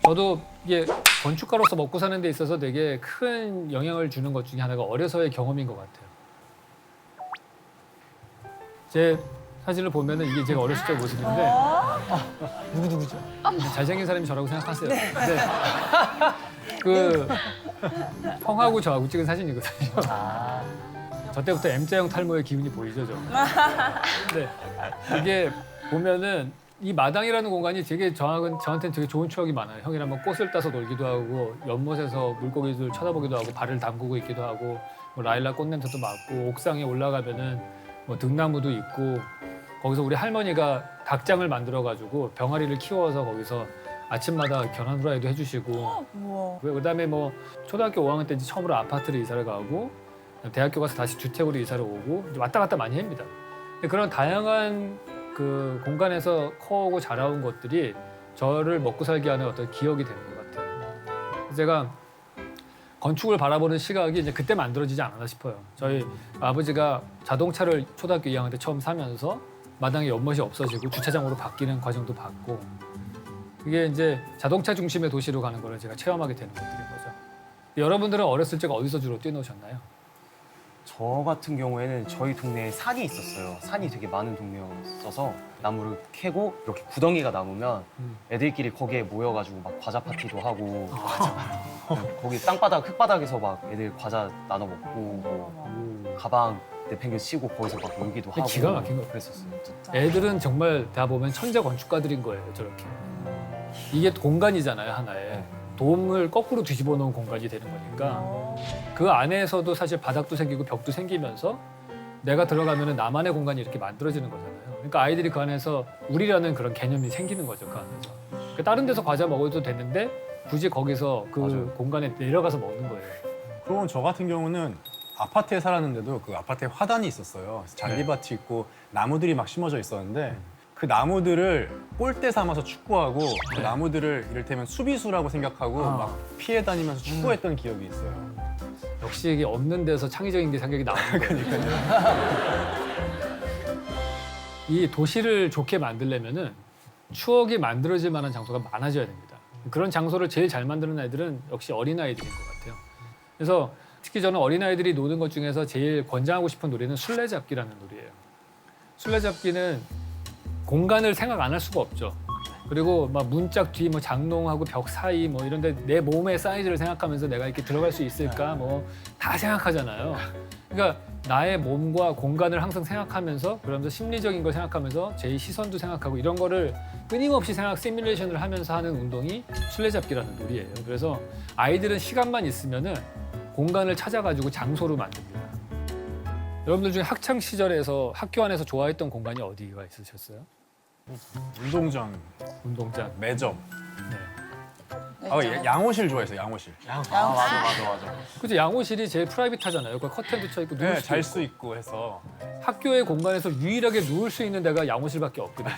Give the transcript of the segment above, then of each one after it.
저도 이게 건축가로서 먹고 사는 데 있어서 되게 큰 영향을 주는 것 중에 하나가 어려서의 경험인 것 같아요. 제 사진을 보면은 이게 제가 어렸을 때 모습인데 누구죠? 잘생긴 사람이 저라고 생각하세요. 근데 그 형하고 저하고 찍은 사진이거든요. 저 때부터 M자형 탈모의 기운이 보이죠, 저. 근데 이게 보면은 이 마당이라는 공간이 되게 저한테는 되게 좋은 추억이 많아요. 형이랑 뭐 꽃을 따서 놀기도 하고 연못에서 물고기들 쳐다보기도 하고 발을 담그고 있기도 하고 뭐 라일락 꽃냄새도 맡고 옥상에 올라가면은 뭐 등나무도 있고 거기서 우리 할머니가 닭장을 만들어가지고 병아리를 키워서 거기서 아침마다 견학 후라이도 해주시고 우와. 그다음에 뭐 초등학교 5학년 때 이제 처음으로 아파트를 이사를 가고 대학교 가서 다시 주택으로 이사를 오고 이제 왔다 갔다 많이 합니다. 그런 다양한 그 공간에서 커오고 자라온 것들이 저를 먹고 살게 하는 어떤 기억이 되는 것 같아요. 제가 건축을 바라보는 시각이 이제 그때 만들어지지 않았나 싶어요. 저희 아버지가 자동차를 초등학교 2학년 때 처음 사면서 마당에 연못이 없어지고 주차장으로 바뀌는 과정도 봤고 그게 이제 자동차 중심의 도시로 가는 걸 제가 체험하게 되는 것들인 거죠. 여러분들은 어렸을 적 어디서 주로 뛰어노셨나요? 저 같은 경우에는 저희 동네에 산이 있었어요. 산이 되게 많은 동네였어서 나무를 캐고 이렇게 구덩이가 남으면 애들끼리 거기에 모여가지고 막 과자 파티도 하고 거기 땅바닥, 흙바닥에서 막 애들 과자 나눠 먹고 뭐 가방 내팽겨 치고 거기서 막 놀기도 하고 기가 막힌 거 그랬었어요. 애들은 정말 다 보면 천재 건축가들인 거예요, 저렇게. 이게 공간이잖아요, 하나에. 돔을 거꾸로 뒤집어 놓은 공간이 되는 거니까 그 안에서도 사실 바닥도 생기고 벽도 생기면서 내가 들어가면 나만의 공간이 이렇게 만들어지는 거잖아요. 그러니까 아이들이 그 안에서 우리라는 그런 개념이 생기는 거죠, 그 안에서. 그러니까 다른 데서 과자 먹어도 되는데 굳이 거기서 그 맞아요. 공간에 내려가서 먹는 거예요. 그럼 저 같은 경우는 아파트에 살았는데도 그 아파트에 화단이 있었어요. 그래서 잔디밭이 있고 나무들이 막 심어져 있었는데 그 나무들을 골대 삼아서 축구하고 그 나무들을 이를테면 수비수라고 생각하고 막 피해 다니면서 축구했던 기억이 있어요. 역시 이게 없는 데서 창의적인 게 생각이 나오는 거예요. 이 도시를 좋게 만들려면은 추억이 만들어질 만한 장소가 많아져야 됩니다. 그런 장소를 제일 잘 만드는 아이들은 역시 어린아이들인 것 같아요. 그래서 특히 저는 어린아이들이 노는 것 중에서 제일 권장하고 싶은 놀이는 술래잡기라는 놀이예요. 술래잡기는 공간을 생각 안 할 수가 없죠. 그리고 막 문짝 뒤 뭐 장롱하고 벽 사이 뭐 이런데 내 몸의 사이즈를 생각하면서 내가 이렇게 들어갈 수 있을까 뭐 다 생각하잖아요. 그러니까 나의 몸과 공간을 항상 생각하면서 그러면서 심리적인 걸 생각하면서 제 시선도 생각하고 이런 거를 끊임없이 시뮬레이션을 하면서 하는 운동이 술래잡기라는 놀이예요. 그래서 아이들은 시간만 있으면은 공간을 찾아가지고 장소로 만듭니다. 여러분들 중에 학창 시절에서 학교 안에서 좋아했던 공간이 어디가 있으셨어요? 운동장, 운동장. 매점. 네. 양호실 좋아했어요, 양호실. 맞아. 그죠? 양호실이 제일 프라이빗하잖아요. 그 커튼도 쳐 있고 누울 네, 수도 잘 있고. 수 있고 해서. 학교의 공간에서 유일하게 누울 수 있는 데가 양호실밖에 없거든요.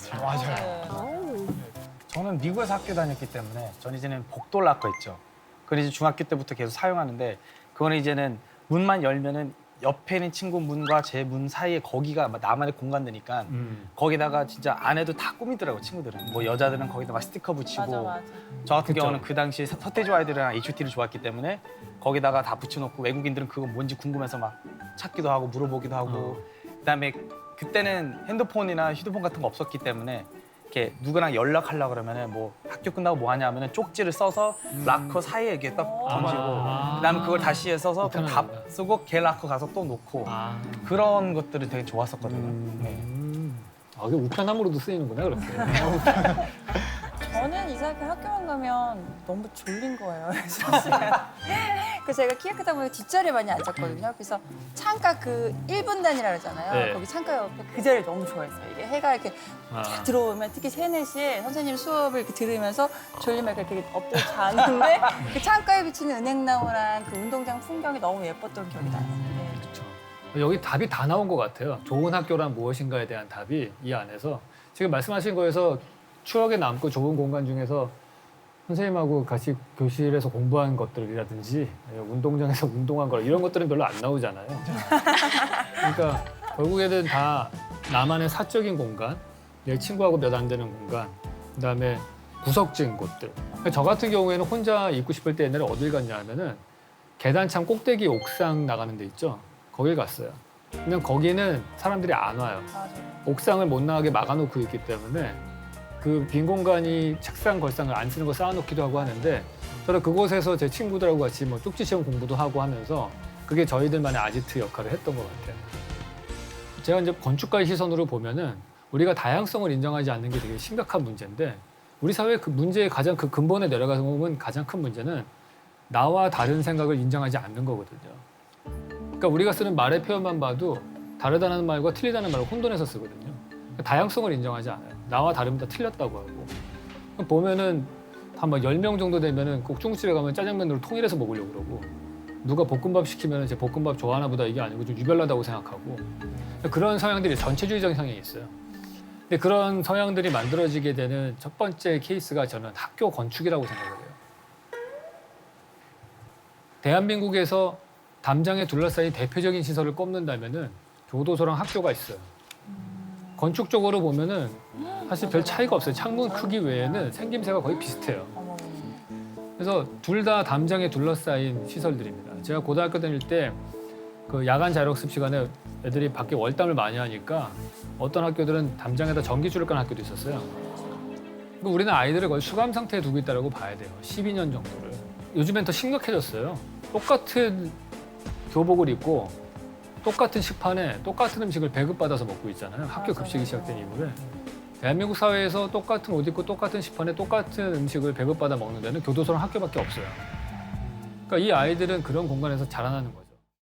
저는 미국에서 학교 다녔기 때문에 저는 이제는 복도 락커 있죠. 그걸 이제 중학교 때부터 계속 사용하는데 그거는 이제는 문만 열면은 옆에 있는 친구 문과 제 문 사이에 거기가 나만의 공간되니까 거기다가 진짜 안에도 다 꾸미더라고 친구들은. 뭐 여자들은 거기다 막 스티커 붙이고 맞아. 저 같은 그쵸. 경우는 그 당시 서태지 아이들이랑 H.O.T를 좋아했기 때문에 거기다가 다 붙여놓고 외국인들은 그거 뭔지 궁금해서 막 찾기도 하고 물어보기도 하고 그다음에 그때는 핸드폰이나 휴대폰 같은 거 없었기 때문에 이렇게 누구랑 연락하려고 그러면은 뭐 학교 끝나고 뭐 하냐 하면은 쪽지를 써서 락커 사이에 이렇게 딱 던지고 그다음에 그걸 다시 써서 그럼 다 편하다. 쓰고 걔 락커 가서 또 놓고 그런 것들이 되게 좋았었거든요. 네. 아, 그게 우편함으로도 쓰이는구나, 그렇게. 저는 이상하게 학교만 가면 너무 졸린 거예요. 사실은. 그래서 제가 키가 크다 보니까 뒷자리에 많이 앉았거든요. 그래서 창가 그 1분 단위라 그러잖아요. 네. 거기 창가 옆에 그 자리를 너무 좋아했어요. 이게 해가 이렇게 쫙 들어오면 특히 3, 4시에 선생님 수업을 이렇게 들으면서 졸리면 이렇게 엎드려 자는데 그 창가에 비치는 은행나무랑 그 운동장 풍경이 너무 예뻤던 기억이 나요. 네. 그렇죠. 여기 답이 다 나온 것 같아요. 좋은 학교란 무엇인가에 대한 답이 이 안에서 지금 말씀하신 거에서 추억에 남고 좋은 공간 중에서 선생님하고 같이 교실에서 공부한 것들이라든지 운동장에서 운동한 거 이런 것들은 별로 안 나오잖아요. 그러니까 결국에는 다 나만의 사적인 공간, 내 친구하고 몇 안 되는 공간, 그다음에 구석진 곳들 저 같은 경우에는 혼자 있고 싶을 때 옛날에 어딜 갔냐 하면은 계단창 꼭대기 옥상 나가는 데 있죠. 거길 갔어요. 그냥 거기는 사람들이 안 와요. 맞아요. 옥상을 못 나가게 막아놓고 있기 때문에 그 빈 공간이 책상 걸상을 안 쓰는 거 쌓아놓기도 하고 하는데 저는 그곳에서 제 친구들하고 같이 뭐 쪽지 시험 공부도 하고 하면서 그게 저희들만의 아지트 역할을 했던 것 같아요. 제가 이제 건축가의 시선으로 보면은 우리가 다양성을 인정하지 않는 게 되게 심각한 문제인데 우리 사회의 그 문제의 가장 그 근본에 내려가서 보면 가장 큰 문제는 나와 다른 생각을 인정하지 않는 거거든요. 그러니까 우리가 쓰는 말의 표현만 봐도 다르다는 말과 틀리다는 말을 혼돈해서 쓰거든요. 그러니까 다양성을 인정하지 않아요. 나와 다르면 다 틀렸다고 하고. 그럼 보면은 한 막 10명 정도 되면은 꼭 중국집에 가면 짜장면으로 통일해서 먹으려고 그러고 누가 볶음밥 시키면 제 볶음밥 좋아하나 보다 이게 아니고 좀 유별나다고 생각하고 그런 성향들이 전체주의적인 성향이 있어요. 근데 그런 성향들이 만들어지게 되는 첫 번째 케이스가 저는 학교 건축이라고 생각을 해요. 대한민국에서 담장에 둘러싸인 대표적인 시설을 꼽는다면은 교도소랑 학교가 있어요. 건축적으로 보면은 사실 별 차이가 없어요. 창문 크기 외에는 생김새가 거의 비슷해요. 그래서 둘 다 담장에 둘러싸인 시설들입니다. 제가 고등학교 다닐 때 그 야간 자율학습 시간에 애들이 밖에 월담을 많이 하니까 어떤 학교들은 담장에다 전기줄을 깐 학교도 있었어요. 그러니까 우리는 아이들을 거의 수감 상태에 두고 있다고 봐야 돼요. 12년 정도를. 요즘엔 더 심각해졌어요. 똑같은 교복을 입고 똑같은 식판에 똑같은 음식을 배급받아서 먹고 있잖아요. 학교 급식이 시작된 이후에. 대한민국 사회에서 똑같은 옷 입고 똑같은 식판에 똑같은 음식을 배급받아 먹는 데는 교도소랑 학교밖에 없어요. 그러니까 이 아이들은 그런 공간에서 자라나는 거죠.